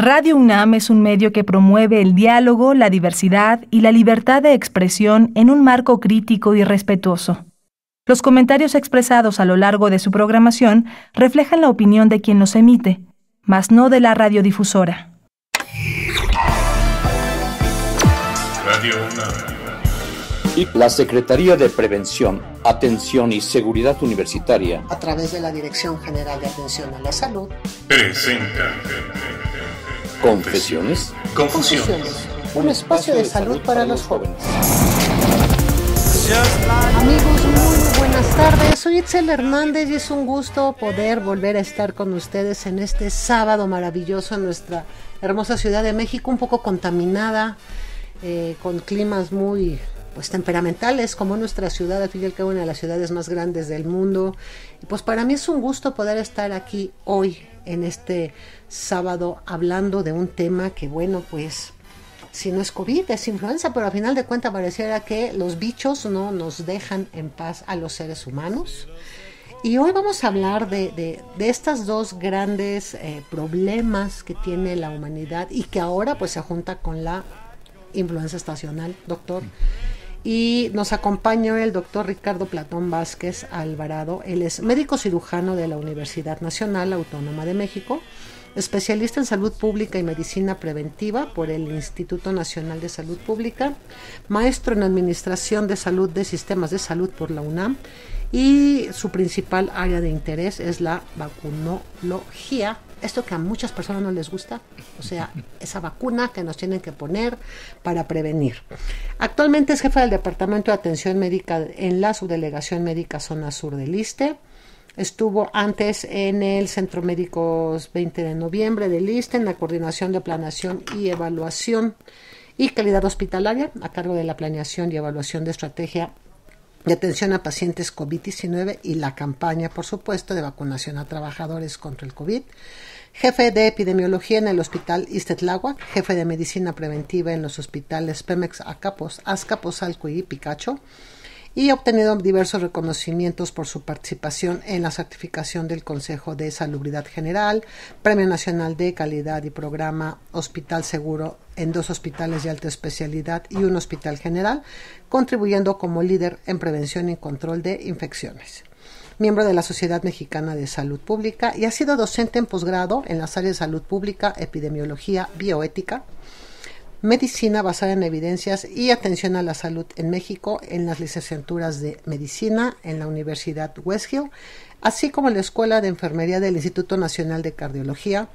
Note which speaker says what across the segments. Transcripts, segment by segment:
Speaker 1: Radio UNAM es un medio que promueve el diálogo, la diversidad y la libertad de expresión en un marco crítico y respetuoso. Los comentarios expresados a lo largo de su programación reflejan la opinión de quien los emite, mas no de la radiodifusora.
Speaker 2: Radio UNAM.
Speaker 3: Y la Secretaría de Prevención, Atención y Seguridad Universitaria,
Speaker 4: a través de la Dirección General de Atención a la Salud,
Speaker 2: presenta
Speaker 3: Confesiones,
Speaker 2: Confusiones,
Speaker 4: un espacio de salud para los jóvenes. Amigos, muy buenas tardes. Soy Itzel Hernández y es un gusto poder volver a estar con ustedes en este sábado maravilloso en nuestra hermosa Ciudad de México, un poco contaminada, con climas muy temperamentales, como nuestra ciudad, al fin y al cabo una de las ciudades más grandes del mundo. Y pues para mí es un gusto poder estar aquí hoy en este sábado hablando de un tema que, bueno, pues si no es COVID, es influenza, pero al final de cuentas pareciera que los bichos no nos dejan en paz a los seres humanos. Y hoy vamos a hablar de estas dos grandes problemas que tiene la humanidad y que ahora pues se junta con la influenza estacional, doctor. Y nos acompaña el doctor Ricardo Platón Vázquez Alvarado. Él es médico cirujano de la Universidad Nacional Autónoma de México, especialista en salud pública y medicina preventiva por el Instituto Nacional de Salud Pública, maestro en administración de salud de sistemas de salud por la UNAM, y su principal área de interés es la vacunología. Esto que a muchas personas no les gusta, o sea, esa vacuna que nos tienen que poner para prevenir. Actualmente es jefe del Departamento de Atención Médica en la Subdelegación Médica Zona Sur del ISSSTE. Estuvo antes en el Centro Médicos 20 de Noviembre del ISSSTE, en la Coordinación de Planeación y Evaluación y Calidad Hospitalaria, a cargo de la planeación y evaluación de estrategia de atención a pacientes COVID-19 y la campaña, por supuesto, de vacunación a trabajadores contra el COVID. Jefe de epidemiología en el Hospital Ixtetláhuac, jefe de medicina preventiva en los hospitales Pemex Azcapotzalco y Picacho, y ha obtenido diversos reconocimientos por su participación en la certificación del Consejo de Salubridad General, Premio Nacional de Calidad y Programa Hospital Seguro en 2 hospitales de alta especialidad y un hospital general, contribuyendo como líder en prevención y control de infecciones. Miembro de la Sociedad Mexicana de Salud Pública y ha sido docente en posgrado en las áreas de salud pública, epidemiología, bioética, medicina basada en evidencias y atención a la salud en México en las licenciaturas de medicina en la Universidad West Hill, así como en la Escuela de Enfermería del Instituto Nacional de Cardiología,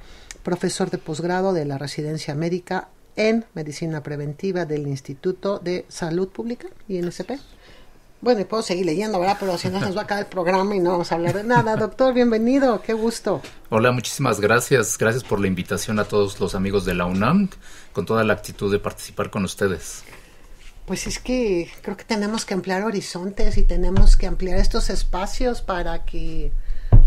Speaker 4: profesor de posgrado de la Residencia Médica en Medicina Preventiva del Instituto de Salud Pública, INSP. Bueno, y puedo seguir leyendo, ¿verdad? Pero si no nos va a acabar el programa y no vamos a hablar de nada. Doctor, bienvenido, qué gusto.
Speaker 5: Hola, muchísimas gracias. Gracias por la invitación a todos los amigos de la UNAM, con toda la actitud de participar con ustedes.
Speaker 4: Pues es que creo que tenemos que ampliar horizontes y tenemos que ampliar estos espacios para que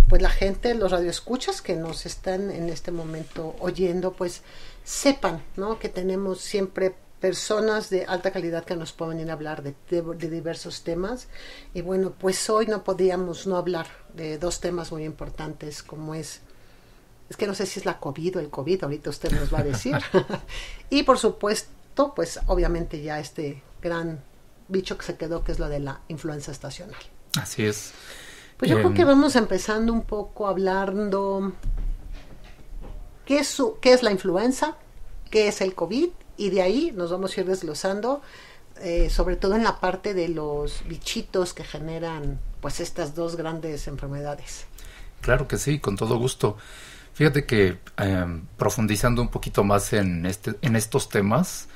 Speaker 4: pues la gente, los radioescuchas que nos están en este momento oyendo, pues sepan, ¿no? Que tenemos siempre personas de alta calidad que nos pueden venir a hablar de diversos temas. Y bueno, pues hoy no podíamos no hablar de 2 temas muy importantes, como es que no sé si es la COVID o el COVID, ahorita usted nos va a decir. Y por supuesto, pues obviamente ya este gran bicho que se quedó, que es lo de la influenza estacional.
Speaker 5: Así es.
Speaker 4: Pues yo creo que vamos empezando un poco hablando qué es la influenza, qué es el COVID, y de ahí nos vamos a ir desglosando, sobre todo en la parte de los bichitos que generan pues estas 2 grandes enfermedades.
Speaker 5: Claro que sí, con todo gusto. Fíjate que profundizando un poquito más en estos temas,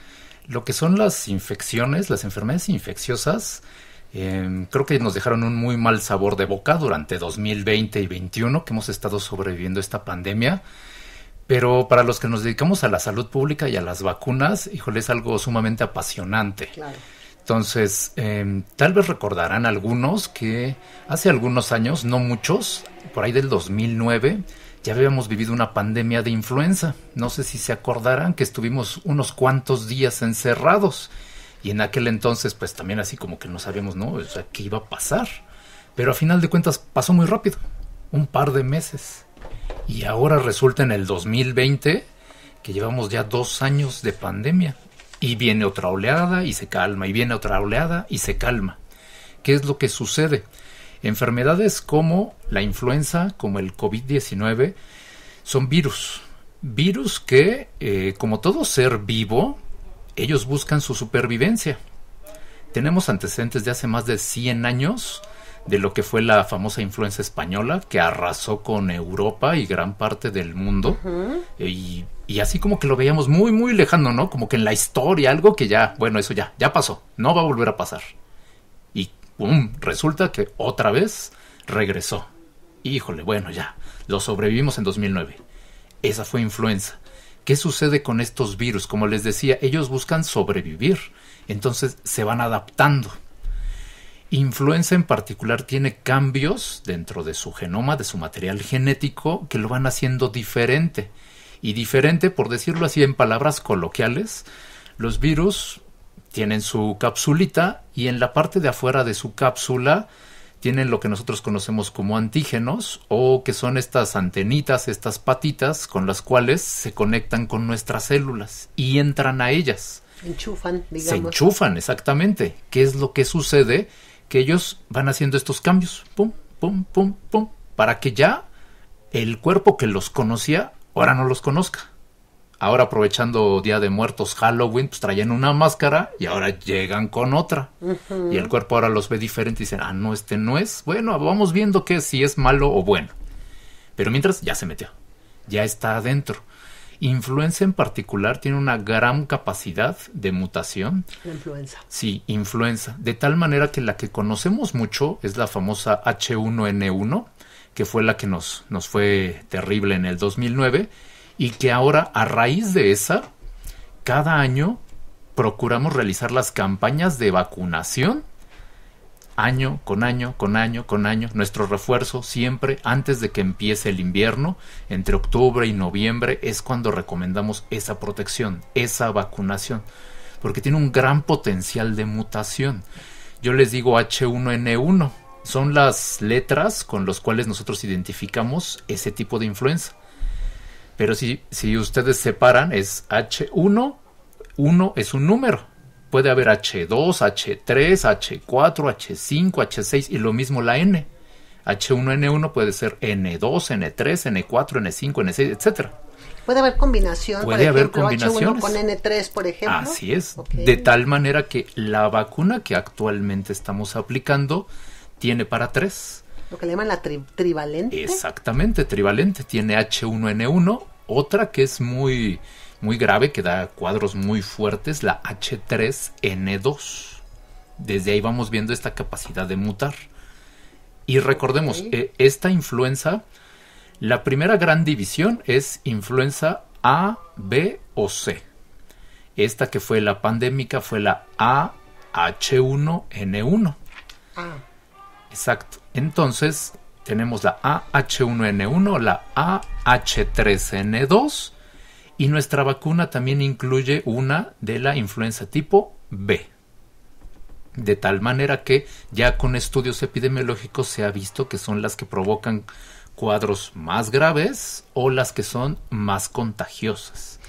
Speaker 5: lo que son las infecciones, las enfermedades infecciosas, creo que nos dejaron un muy mal sabor de boca durante 2020 y 2021, que hemos estado sobreviviendo esta pandemia. Pero para los que nos dedicamos a la salud pública y a las vacunas, híjole, es algo sumamente apasionante.
Speaker 4: Claro.
Speaker 5: Entonces, tal vez recordarán algunos que hace algunos años, no muchos, por ahí del 2009, ya habíamos vivido una pandemia de influenza. No sé si se acordarán que estuvimos unos cuantos días encerrados. Y en aquel entonces, pues también así como que no sabíamos, ¿no? O sea, qué iba a pasar. Pero a final de cuentas pasó muy rápido, un par de meses. Y ahora resulta en el 2020 que llevamos ya 2 años de pandemia y viene otra oleada y se calma, y viene otra oleada y se calma. ¿Qué es lo que sucede? Enfermedades como la influenza, como el COVID-19, son virus que, como todo ser vivo, ellos buscan su supervivencia. Tenemos antecedentes de hace más de 100 años de lo que fue la famosa influenza española, que arrasó con Europa y gran parte del mundo. Y así como que lo veíamos muy, muy lejano, ¿no? Como que en la historia, algo que ya, bueno, eso ya pasó, no va a volver a pasar. Y ¡pum! Resulta que otra vez regresó. Híjole, bueno, ya, lo sobrevivimos en 2009. Esa fue influenza. ¿Qué sucede con estos virus? Como les decía, ellos buscan sobrevivir, entonces se van adaptando. Influenza en particular tiene cambios dentro de su genoma, de su material genético, que lo van haciendo diferente. Y diferente, por decirlo así en palabras coloquiales, los virus tienen su capsulita y en la parte de afuera de su cápsula tienen lo que nosotros conocemos como antígenos, o que son estas antenitas, estas patitas con las cuales se conectan con nuestras células y entran a ellas.
Speaker 4: Enchufan, digamos.
Speaker 5: Se enchufan, exactamente. ¿Qué es lo que sucede? Que ellos van haciendo estos cambios, pum, pum, pum, pum, para que ya el cuerpo que los conocía ahora no los conozca. Ahora, aprovechando Día de Muertos, Halloween, pues traían una máscara y ahora llegan con otra. Y el cuerpo ahora los ve diferente y dicen, no, este no es. Bueno, vamos viendo si es malo o bueno. Pero mientras, ya se metió. Ya está adentro. Influenza en particular tiene una gran capacidad de mutación.
Speaker 4: La influenza.
Speaker 5: Sí, influenza. De tal manera que la que conocemos mucho es la famosa H1N1, que fue la que nos fue terrible en el 2009. Y que ahora, a raíz de esa, cada año procuramos realizar las campañas de vacunación, año con año, con año, con año. Nuestro refuerzo siempre, antes de que empiece el invierno, entre octubre y noviembre, es cuando recomendamos esa protección, esa vacunación, porque tiene un gran potencial de mutación. Yo les digo H1N1, son las letras con las cuales nosotros identificamos ese tipo de influenza. Pero si ustedes separan, es H1, 1 es un número. Puede haber H2, H3, H4, H5, H6 y lo mismo la N. H1N1 puede ser N2, N3, N4, N5, N6, etcétera.
Speaker 4: Puede haber combinación,
Speaker 5: puede haber
Speaker 4: ejemplo,
Speaker 5: combinaciones.
Speaker 4: H1 con N3, por ejemplo.
Speaker 5: Así es.
Speaker 4: Okay.
Speaker 5: De tal manera que la vacuna que actualmente estamos aplicando tiene para 3.
Speaker 4: Lo que le llaman la trivalente.
Speaker 5: Exactamente, trivalente. Tiene H1N1, otra que es muy, muy grave, que da cuadros muy fuertes, la H3N2. Desde ahí vamos viendo esta capacidad de mutar. Y recordemos, esta influenza, la primera gran división es influenza A, B o C. Esta que fue la pandémica fue la AH1N1. Exacto. Entonces, tenemos la AH1N1, la AH3N2 y nuestra vacuna también incluye una de la influenza tipo B. De tal manera que ya con estudios epidemiológicos se ha visto que son las que provocan cuadros más graves o las que son más contagiosas.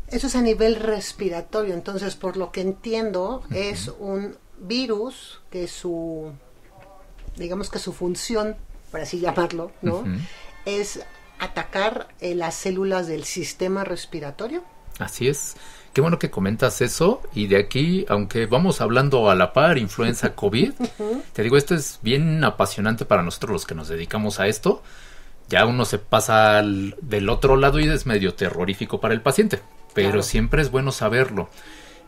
Speaker 4: Eso es a nivel respiratorio, entonces por lo que entiendo es un virus que digamos que su función, por así llamarlo, ¿no? Es atacar las células del sistema respiratorio.
Speaker 5: Así es. Qué bueno que comentas eso. Y de aquí, aunque vamos hablando a la par, influenza, COVID, te digo, esto es bien apasionante para nosotros los que nos dedicamos a esto. Ya uno se pasa del otro lado y es medio terrorífico para el paciente. Pero claro, siempre es bueno saberlo.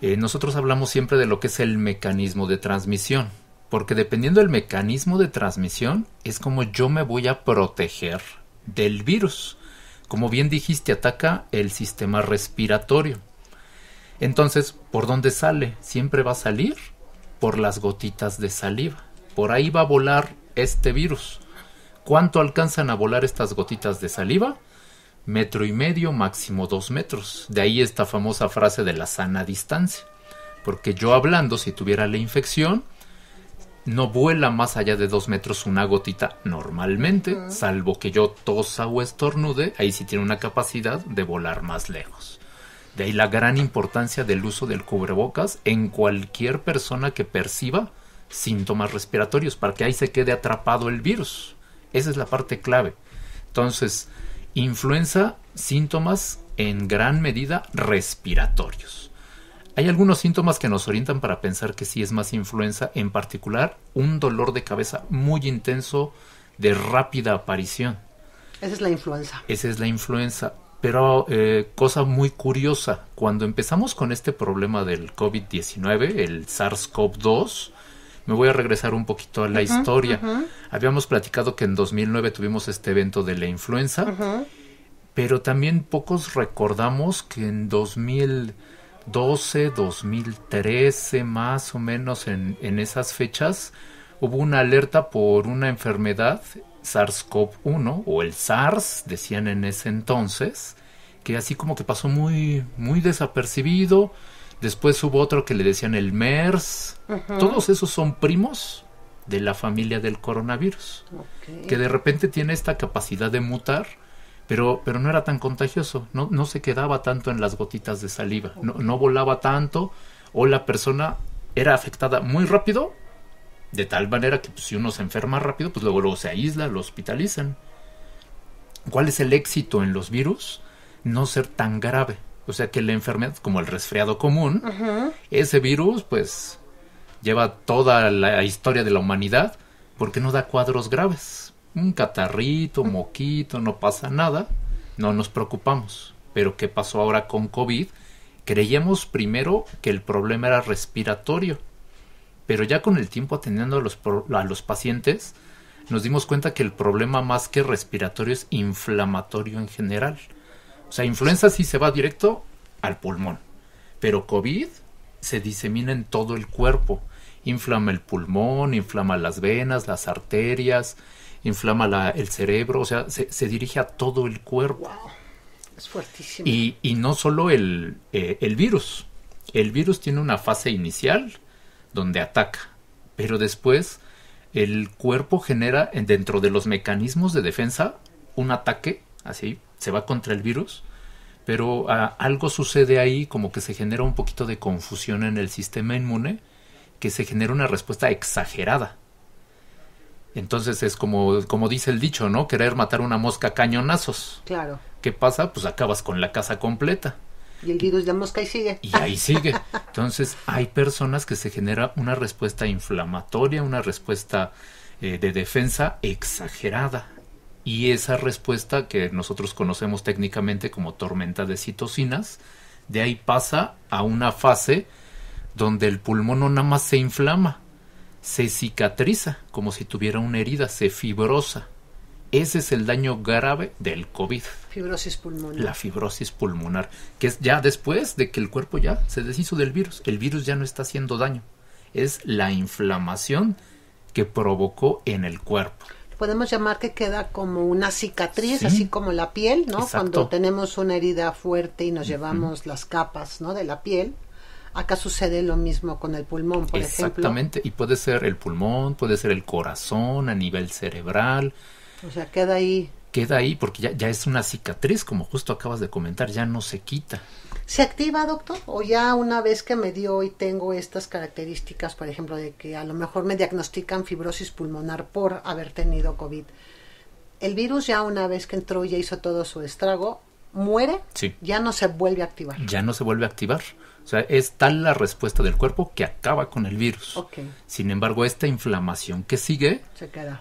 Speaker 5: Nosotros hablamos siempre de lo que es el mecanismo de transmisión. Porque dependiendo del mecanismo de transmisión es como yo me voy a proteger del virus. Como bien dijiste, ataca el sistema respiratorio. Entonces, ¿por dónde sale? Siempre va a salir por las gotitas de saliva. Por ahí va a volar este virus. ¿Cuánto alcanzan a volar estas gotitas de saliva? 1,5 metros, máximo 2 metros. De ahí esta famosa frase de la sana distancia. Porque yo hablando, si tuviera la infección, No vuela más allá de 2 metros una gotita normalmente, salvo que yo tosa o estornude, ahí sí tiene una capacidad de volar más lejos. De ahí la gran importancia del uso del cubrebocas en cualquier persona que perciba síntomas respiratorios, para que ahí se quede atrapado el virus. Esa es la parte clave. Entonces, influenza, síntomas en gran medida respiratorios. Hay algunos síntomas que nos orientan para pensar que sí es más influenza, en particular un dolor de cabeza muy intenso de rápida aparición.
Speaker 4: Esa es la influenza.
Speaker 5: Esa es la influenza. Pero cosa muy curiosa, cuando empezamos con este problema del COVID-19, el SARS-CoV-2, me voy a regresar un poquito a la historia. Habíamos platicado que en 2009 tuvimos este evento de la influenza, pero también pocos recordamos que en 2012, 2013, más o menos en esas fechas, hubo una alerta por una enfermedad, SARS-CoV-1, o el SARS, decían en ese entonces, que así como que pasó muy, muy desapercibido. Después hubo otro que le decían el MERS. Todos esos son primos de la familia del coronavirus, que de repente tiene esta capacidad de mutar, pero no era tan contagioso, no se quedaba tanto en las gotitas de saliva, no volaba tanto, o la persona era afectada muy rápido, de tal manera que pues, si uno se enferma rápido, pues luego se aísla, lo hospitalizan. ¿Cuál es el éxito en los virus? No ser tan grave. O sea que la enfermedad, como el resfriado común, ese virus pues lleva toda la historia de la humanidad porque no da cuadros graves. Un catarrito, moquito, no pasa nada, no nos preocupamos. Pero ¿qué pasó ahora con COVID? Creíamos primero que el problema era respiratorio, pero ya con el tiempo atendiendo a los pacientes, nos dimos cuenta que el problema más que respiratorio es inflamatorio en general. O sea, influenza sí se va directo al pulmón, pero COVID se disemina en todo el cuerpo. Inflama el pulmón, inflama las venas, las arterias, inflama el cerebro, o sea, se dirige a todo el cuerpo.
Speaker 4: Wow, es fuertísimo.
Speaker 5: Y no solo el virus. El virus tiene una fase inicial donde ataca, pero después el cuerpo genera dentro de los mecanismos de defensa un ataque, así, se va contra el virus, pero algo sucede ahí, como que se genera un poquito de confusión en el sistema inmune, que se genera una respuesta exagerada. Entonces es como dice el dicho, ¿no? Querer matar una mosca a cañonazos.
Speaker 4: Claro.
Speaker 5: ¿Qué pasa? Pues acabas con la casa completa.
Speaker 4: Y el virus de mosca ahí sigue.
Speaker 5: Y ahí sigue. Entonces hay personas que se genera una respuesta inflamatoria, una respuesta de defensa exagerada. Y esa respuesta que nosotros conocemos técnicamente como tormenta de citocinas, de ahí pasa a una fase donde el pulmón no nada más se inflama, se cicatriza como si tuviera una herida, se fibrosa. Ese es el daño grave del COVID.
Speaker 4: Fibrosis pulmonar.
Speaker 5: La fibrosis pulmonar, que es ya después de que el cuerpo ya se deshizo del virus. El virus ya no está haciendo daño. Es la inflamación que provocó en el cuerpo.
Speaker 4: Podemos llamar que queda como una cicatriz,
Speaker 5: Sí.
Speaker 4: así como la piel, ¿no?
Speaker 5: Exacto.
Speaker 4: Cuando tenemos una herida fuerte y nos llevamos las capas, ¿no? De la piel. Acá sucede lo mismo con el pulmón, por ejemplo.
Speaker 5: Exactamente. Y puede ser el pulmón, puede ser el corazón a nivel cerebral.
Speaker 4: O sea, queda ahí.
Speaker 5: Queda ahí porque ya es una cicatriz, como justo acabas de comentar, ya no se quita.
Speaker 4: ¿Se activa, doctor? ¿O ya una vez que me dio y tengo estas características, por ejemplo, de que a lo mejor me diagnostican fibrosis pulmonar por haber tenido COVID, el virus ya una vez que entró y ya hizo todo su estrago, muere?
Speaker 5: Sí.
Speaker 4: Ya no se vuelve a activar.
Speaker 5: Ya no se vuelve a activar. O sea, es tal la respuesta del cuerpo que acaba con el virus.
Speaker 4: Ok.
Speaker 5: Sin embargo, esta inflamación que sigue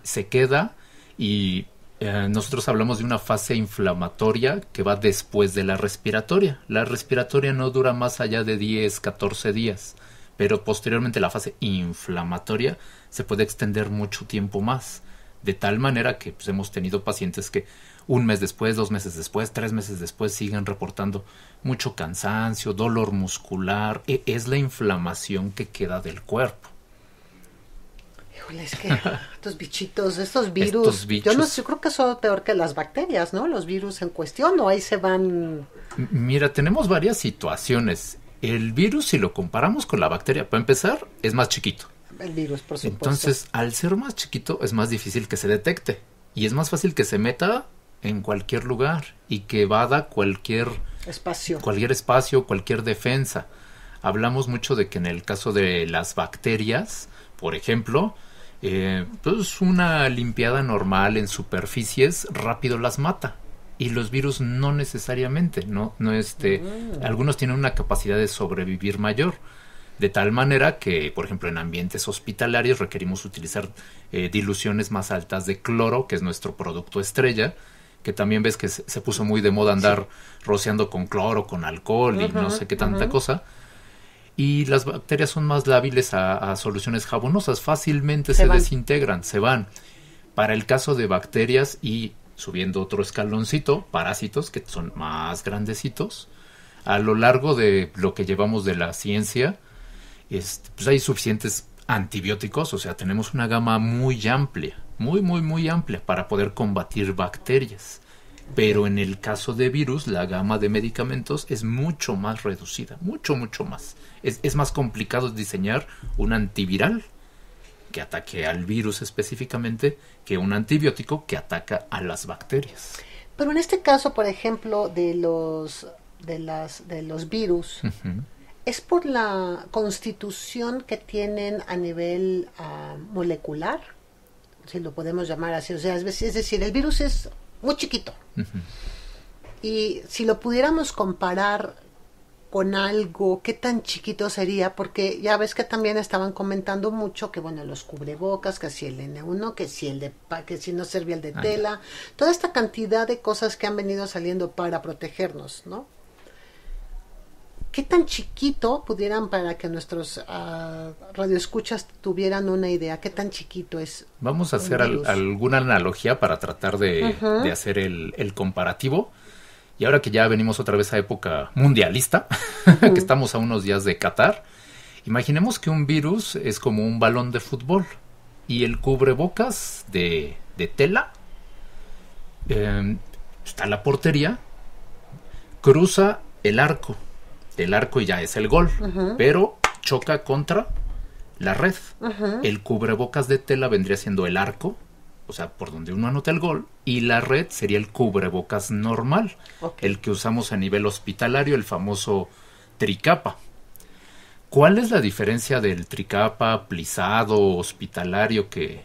Speaker 4: Se queda.
Speaker 5: Y nosotros hablamos de una fase inflamatoria que va después de la respiratoria. La respiratoria no dura más allá de 10, 14 días, pero posteriormente la fase inflamatoria se puede extender mucho tiempo más, de tal manera que pues, hemos tenido pacientes que 1 mes después, 2 meses después, 3 meses después siguen reportando mucho cansancio, dolor muscular. Es la inflamación que queda del cuerpo.
Speaker 4: Híjole, es que estos bichitos, estos virus, yo creo que son peor que las bacterias, ¿no? Los virus en cuestión, o ahí se van.
Speaker 5: Mira, tenemos varias situaciones. El virus, si lo comparamos con la bacteria, para empezar, es más chiquito.
Speaker 4: El virus, por supuesto.
Speaker 5: Entonces, al ser más chiquito, es más difícil que se detecte. Y es más fácil que se meta en cualquier lugar y que evada cualquier
Speaker 4: espacio,
Speaker 5: cualquier defensa. Hablamos mucho de que en el caso de las bacterias, por ejemplo, pues una limpiada normal en superficies rápido las mata. Y los virus no necesariamente, algunos tienen una capacidad de sobrevivir mayor. De tal manera que, por ejemplo, en ambientes hospitalarios requerimos utilizar diluciones más altas de cloro, que es nuestro producto estrella, que también ves que se puso muy de moda andar rociando con cloro, con alcohol y no sé qué tanta cosa. Y las bacterias son más lábiles a soluciones jabonosas, fácilmente se desintegran, se van. Para el caso de bacterias y subiendo otro escaloncito, parásitos, que son más grandecitos, a lo largo de lo que llevamos de la ciencia, pues hay suficientes antibióticos, o sea, tenemos una gama muy amplia, muy amplia para poder combatir bacterias. Pero en el caso de virus, la gama de medicamentos es mucho más reducida, mucho más. Es más complicado diseñar un antiviral que ataque al virus específicamente que un antibiótico que ataca a las bacterias.
Speaker 4: Pero en este caso, por ejemplo, de los virus, ¿es por la constitución que tienen a nivel molecular? Si lo podemos llamar así. O sea, es decir, el virus es muy chiquito. Y si lo pudiéramos comparar con algo, ¿qué tan chiquito sería? Porque ya ves que también estaban comentando mucho que, bueno, los cubrebocas, que si el N1, que si no servía el de tela, toda esta cantidad de cosas que han venido saliendo para protegernos, ¿no? ¿Qué tan chiquito pudieran, para que nuestros radioescuchas tuvieran una idea, qué tan chiquito es?
Speaker 5: Vamos a hacer alguna analogía para tratar de hacer el comparativo. Y ahora que ya venimos otra vez a época mundialista, que estamos a unos días de Qatar, imaginemos que un virus es como un balón de fútbol y el cubrebocas de tela, está la portería, cruza el arco y ya es el gol, pero choca contra la red. El cubrebocas de tela vendría siendo el arco, o sea, por donde uno anota el gol, y la red sería el cubrebocas normal, el que usamos a nivel hospitalario, el famoso tricapa. ¿Cuál es la diferencia del tricapa plisado hospitalario que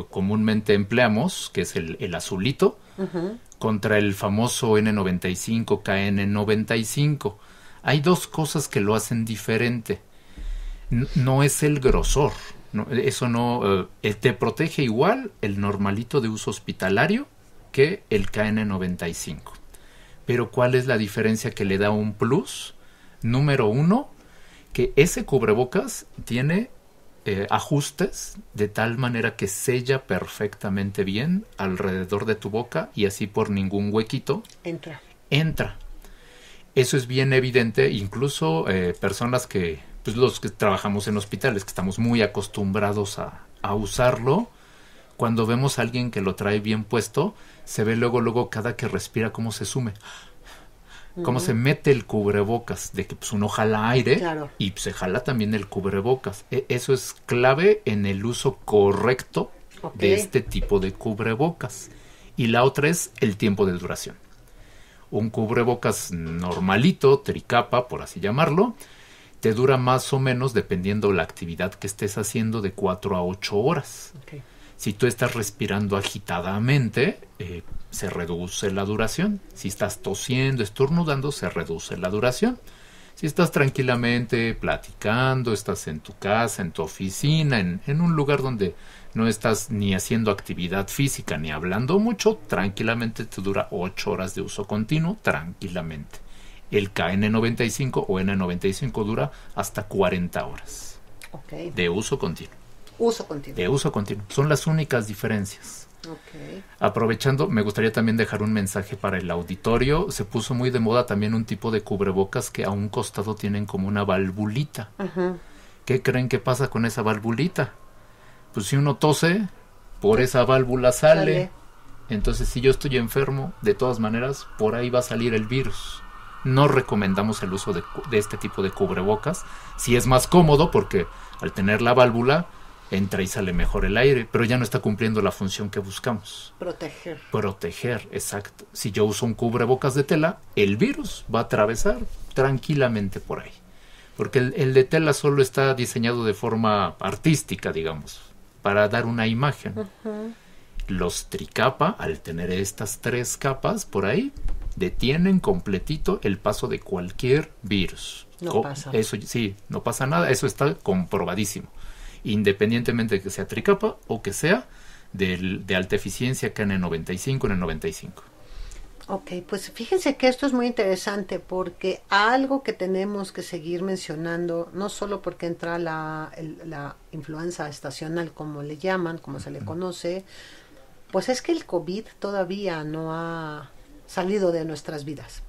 Speaker 5: comúnmente empleamos, que es el azulito, contra el famoso N95, KN95? Hay dos cosas que lo hacen diferente. No es el grosor. No, eso no te protege igual el normalito de uso hospitalario que el KN95. Pero ¿cuál es la diferencia que le da un plus? Número uno, que ese cubrebocas tiene ajustes de tal manera que sella perfectamente bien alrededor de tu boca y así por ningún huequito entra. Eso es bien evidente, incluso personas que pues los que trabajamos en hospitales, que estamos muy acostumbrados a usarlo, cuando vemos a alguien que lo trae bien puesto, se ve luego cada que respira cómo se sume, cómo se mete el cubrebocas, de que pues uno jala aire y se jala también el cubrebocas. Eso es clave en el uso correcto de este tipo de cubrebocas. Y la otra es el tiempo de duración. Un cubrebocas normalito, tricapa, por así llamarlo, te dura más o menos, dependiendo la actividad que estés haciendo, de 4 a 8 horas. Si tú estás respirando agitadamente, se reduce la duración. Si estás tosiendo, estornudando, se reduce la duración. Si estás tranquilamente platicando, estás en tu casa, en tu oficina, en un lugar donde no estás ni haciendo actividad física ni hablando mucho, tranquilamente te dura 8 horas de uso continuo, tranquilamente. El KN95 o N95 dura hasta 40 horas de uso continuo. De uso continuo. Son las únicas diferencias. Aprovechando, me gustaría también dejar un mensaje para el auditorio. Se puso muy de moda también un tipo de cubrebocas que a un costado tienen como una valvulita. ¿Qué creen que pasa con esa valvulita? Pues si uno tose, por esa válvula sale. Entonces, si yo estoy enfermo, de todas maneras, por ahí va a salir el virus. No recomendamos el uso de este tipo de cubrebocas. Sí es más cómodo porque al tener la válvula entra y sale mejor el aire, pero ya no está cumpliendo la función que buscamos.
Speaker 4: Proteger,
Speaker 5: exacto. Si yo uso un cubrebocas de tela, el virus va a atravesar tranquilamente por ahí. Porque el de tela solo está diseñado de forma artística, digamos, para dar una imagen.
Speaker 4: Uh-huh.
Speaker 5: Los tricapa, al tener estas 3 capas por ahí, detienen completito el paso de cualquier virus.
Speaker 4: No pasa.
Speaker 5: Eso sí, no pasa nada, eso está comprobadísimo. Independientemente de que sea tricapa o que sea de alta eficiencia KN95, N95.
Speaker 4: Ok, pues fíjense que esto es muy interesante porque algo que tenemos que seguir mencionando, no solo porque entra la influenza estacional, como le llaman, como se le conoce, pues es que el COVID todavía no ha salido de nuestras vidas.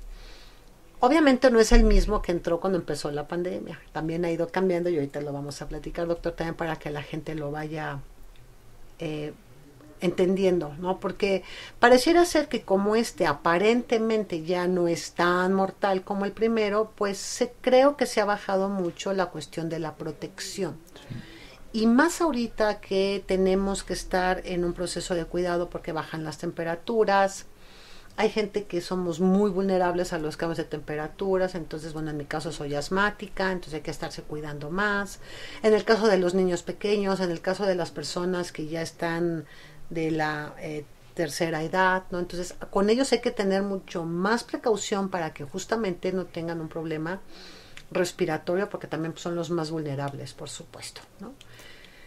Speaker 4: Obviamente no es el mismo que entró cuando empezó la pandemia, también ha ido cambiando y ahorita lo vamos a platicar, doctor, también para que la gente lo vaya entendiendo, ¿no? Porque pareciera ser que como aparentemente ya no es tan mortal como el primero, pues creo que se ha bajado mucho la cuestión de la protección. Sí. Y más ahorita que tenemos que estar en un proceso de cuidado porque bajan las temperaturas. Hay gente que somos muy vulnerables a los cambios de temperaturas, entonces, bueno, en mi caso soy asmática, entonces hay que estarse cuidando más. En el caso de los niños pequeños, en el caso de las personas que ya están de la tercera edad, ¿no? Entonces, con ellos hay que tener mucho más precaución para que justamente no tengan un problema respiratorio, porque también son los más vulnerables, por supuesto, ¿no?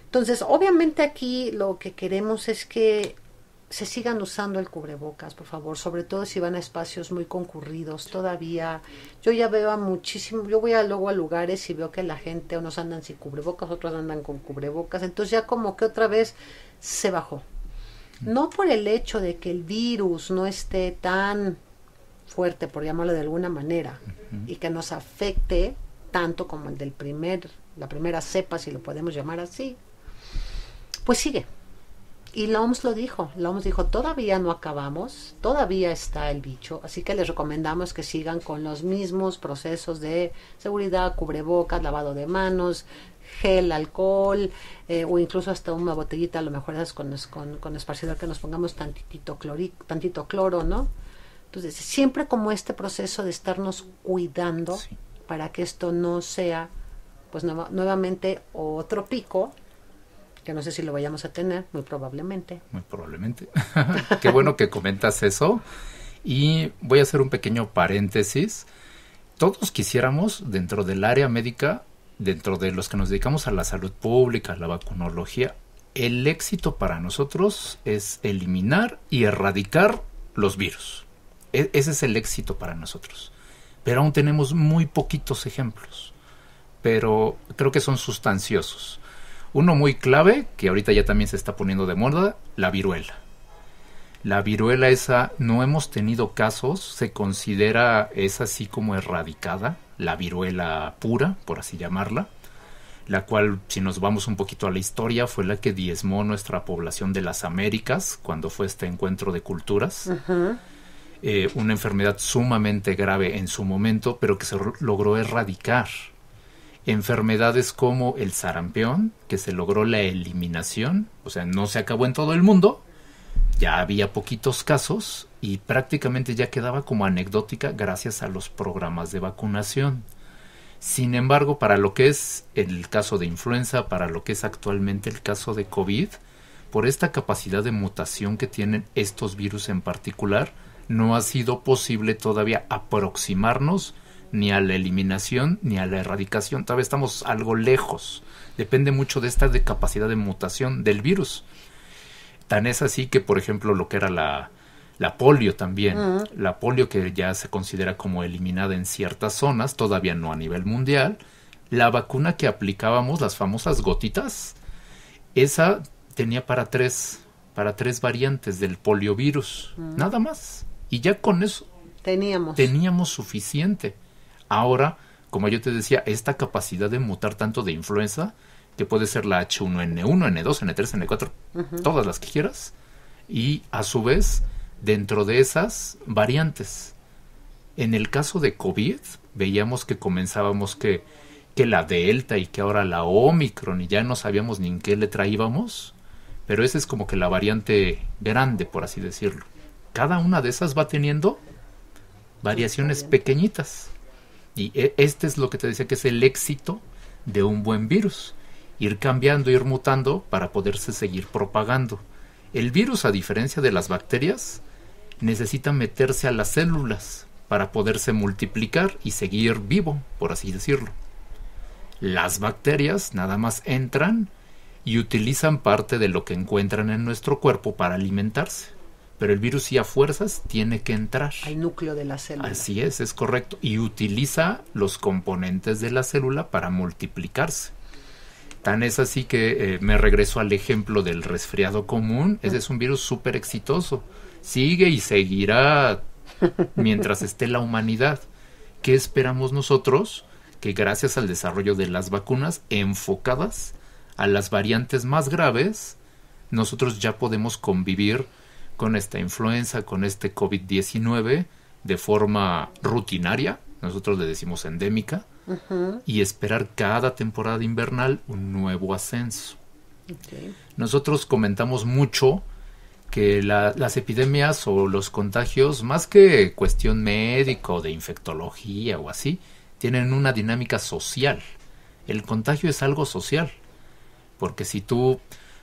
Speaker 4: Entonces, obviamente aquí lo que queremos es que se sigan usando el cubrebocas, por favor, sobre todo si van a espacios muy concurridos. Todavía, yo ya veo yo voy luego a lugares y veo que la gente, unos andan sin cubrebocas, otros andan con cubrebocas, entonces ya como que otra vez se bajó. No por el hecho de que el virus no esté tan fuerte, por llamarlo de alguna manera, y que nos afecte tanto como el la primera cepa, si lo podemos llamar así, pues sigue. Y la OMS lo dijo, todavía no acabamos, todavía está el bicho, así que les recomendamos que sigan con los mismos procesos de seguridad, cubrebocas, lavado de manos, gel, alcohol, o incluso hasta una botellita, a lo mejor es con esparcidor, que nos pongamos tantito cloro, ¿no? Entonces, siempre como este proceso de estarnos cuidando, sí, para que esto no sea, pues nuevamente otro pico, que no sé si lo vayamos a tener, muy probablemente.
Speaker 5: Muy probablemente. Qué bueno que comentas eso. Y voy a hacer un pequeño paréntesis. Todos quisiéramos, dentro del área médica, dentro de los que nos dedicamos a la salud pública, a la vacunología, el éxito para nosotros es eliminar y erradicar los virus. Ese es el éxito para nosotros. Pero aún tenemos muy poquitos ejemplos. Pero creo que son sustanciosos. Uno muy clave, que ahorita ya también se está poniendo de moda, la viruela. La viruela esa, no hemos tenido casos, se considera es así como erradicada, la viruela pura, por así llamarla, la cual, si nos vamos un poquito a la historia, fue la que diezmó nuestra población de las Américas, cuando fue este encuentro de culturas. Uh-huh. Una enfermedad sumamente grave en su momento, pero que se logró erradicar. Enfermedades como el sarampión, que se logró la eliminación, o sea, no se acabó en todo el mundo, ya había poquitos casos y prácticamente ya quedaba como anecdótica gracias a los programas de vacunación. Sin embargo, para lo que es el caso de influenza, para lo que es actualmente el caso de COVID, por esta capacidad de mutación que tienen estos virus en particular, no ha sido posible todavía aproximarnos ni a la eliminación ni a la erradicación. Todavía estamos algo lejos. Depende mucho de esta capacidad de mutación del virus. Tan es así que, por ejemplo, lo que era la polio también. Uh-huh. La polio, que ya se considera como eliminada en ciertas zonas, todavía no a nivel mundial. La vacuna que aplicábamos, las famosas gotitas, esa tenía para tres variantes del poliovirus. Uh-huh. Nada más. Y ya con eso teníamos suficiente. Ahora, como yo te decía, esta capacidad de mutar tanto de influenza, que puede ser la H1N1, N2, N3, N4, uh-huh, todas las que quieras, y a su vez, dentro de esas variantes. En el caso de COVID, veíamos que comenzábamos que que la Delta y que ahora la Omicron, y ya no sabíamos ni en qué le traíamos, pero esa es como que la variante grande, por así decirlo. Cada una de esas va teniendo variaciones pequeñitas. Y este es lo que te decía que es el éxito de un buen virus. Ir cambiando, ir mutando para poderse seguir propagando. El virus, a diferencia de las bacterias, necesita meterse a las células para poderse multiplicar y seguir vivo, por así decirlo. Las bacterias nada más entran y utilizan parte de lo que encuentran en nuestro cuerpo para alimentarse. Pero el virus sí a fuerzas tiene que entrar.
Speaker 4: Al núcleo de la célula.
Speaker 5: Así es correcto. Y utiliza los componentes de la célula para multiplicarse. Tan es así que me regreso al ejemplo del resfriado común. Ese es un virus súper exitoso. Sigue y seguirá mientras esté la humanidad. ¿Qué esperamos nosotros? Que gracias al desarrollo de las vacunas enfocadas a las variantes más graves, nosotros ya podemos convivir con esta influenza, con este COVID-19 de forma rutinaria, nosotros le decimos endémica, y esperar cada temporada invernal un nuevo ascenso. Nosotros comentamos mucho que las epidemias o los contagios, más que cuestión médica o de infectología o así, tienen una dinámica social. El contagio es algo social, porque si tú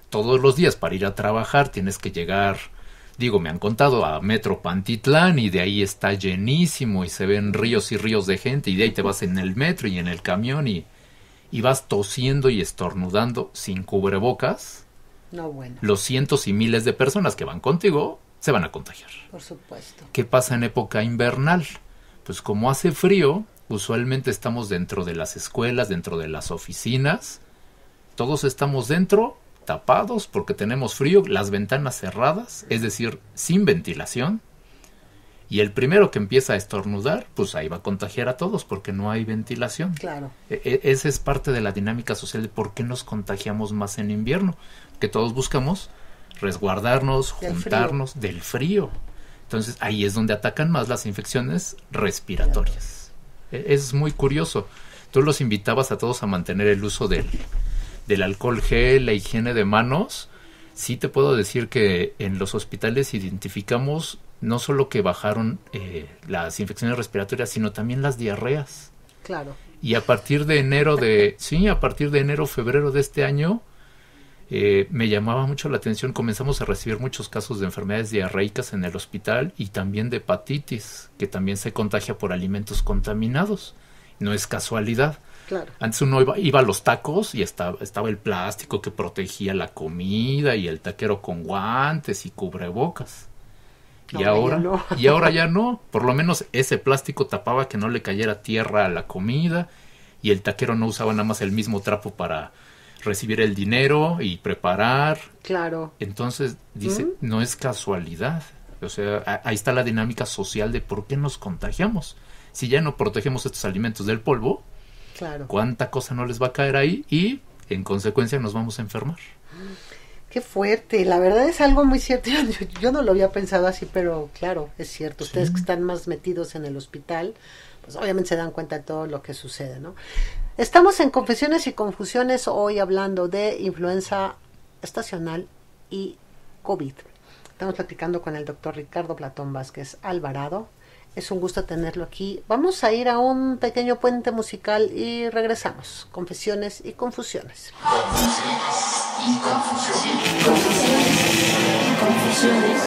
Speaker 5: todos los días para ir a trabajar tienes que llegar, me han contado, a Metro Pantitlán, y de ahí está llenísimo y se ven ríos y ríos de gente, y de ahí te vas en el metro y en el camión y vas tosiendo y estornudando sin cubrebocas.
Speaker 4: No, bueno.
Speaker 5: Los cientos y miles de personas que van contigo se van a contagiar.
Speaker 4: Por supuesto.
Speaker 5: ¿Qué pasa en época invernal? Pues como hace frío, usualmente estamos dentro de las escuelas, dentro de las oficinas, todos estamos dentro, tapados porque tenemos frío, las ventanas cerradas, es decir, sin ventilación, y el primero que empieza a estornudar, pues ahí va a contagiar a todos porque no hay ventilación.
Speaker 4: Claro.
Speaker 5: Esa es parte de la dinámica social de por qué nos contagiamos más en invierno, que todos buscamos resguardarnos, juntarnos del frío. Entonces ahí es donde atacan más las infecciones respiratorias. Es muy curioso. Tú los invitabas a todos a mantener el uso del alcohol gel, la higiene de manos. Sí te puedo decir que en los hospitales identificamos no solo que bajaron las infecciones respiratorias, sino también las diarreas.
Speaker 4: Claro.
Speaker 5: Y a partir de enero febrero de este año, me llamaba mucho la atención, comenzamos a recibir muchos casos de enfermedades diarreicas en el hospital y también de hepatitis, que también se contagia por alimentos contaminados. No es casualidad.
Speaker 4: Claro.
Speaker 5: Antes uno iba a los tacos y estaba el plástico que protegía la comida y el taquero con guantes y cubrebocas. Y ahora ya no. Por lo menos ese plástico tapaba que no le cayera tierra a la comida, y el taquero no usaba nada más el mismo trapo para recibir el dinero y preparar.
Speaker 4: Claro.
Speaker 5: Entonces dice, no es casualidad. O sea, ahí está la dinámica social de por qué nos contagiamos. Si ya no protegemos estos alimentos del polvo,
Speaker 4: claro,
Speaker 5: cuánta cosa no les va a caer ahí y en consecuencia nos vamos a enfermar.
Speaker 4: Qué fuerte, la verdad es algo muy cierto. Yo no lo había pensado así, pero claro, es cierto. Ustedes que están más metidos en el hospital, pues obviamente se dan cuenta de todo lo que sucede, ¿no? Estamos en Confesiones y Confusiones hoy hablando de influenza estacional y COVID. Estamos platicando con el doctor Ricardo Platón Vázquez Alvarado. Es un gusto tenerlo aquí. Vamos a ir a un pequeño puente musical y regresamos. Confesiones y Confusiones.
Speaker 2: Confesiones y confusiones. Confesiones y confusiones.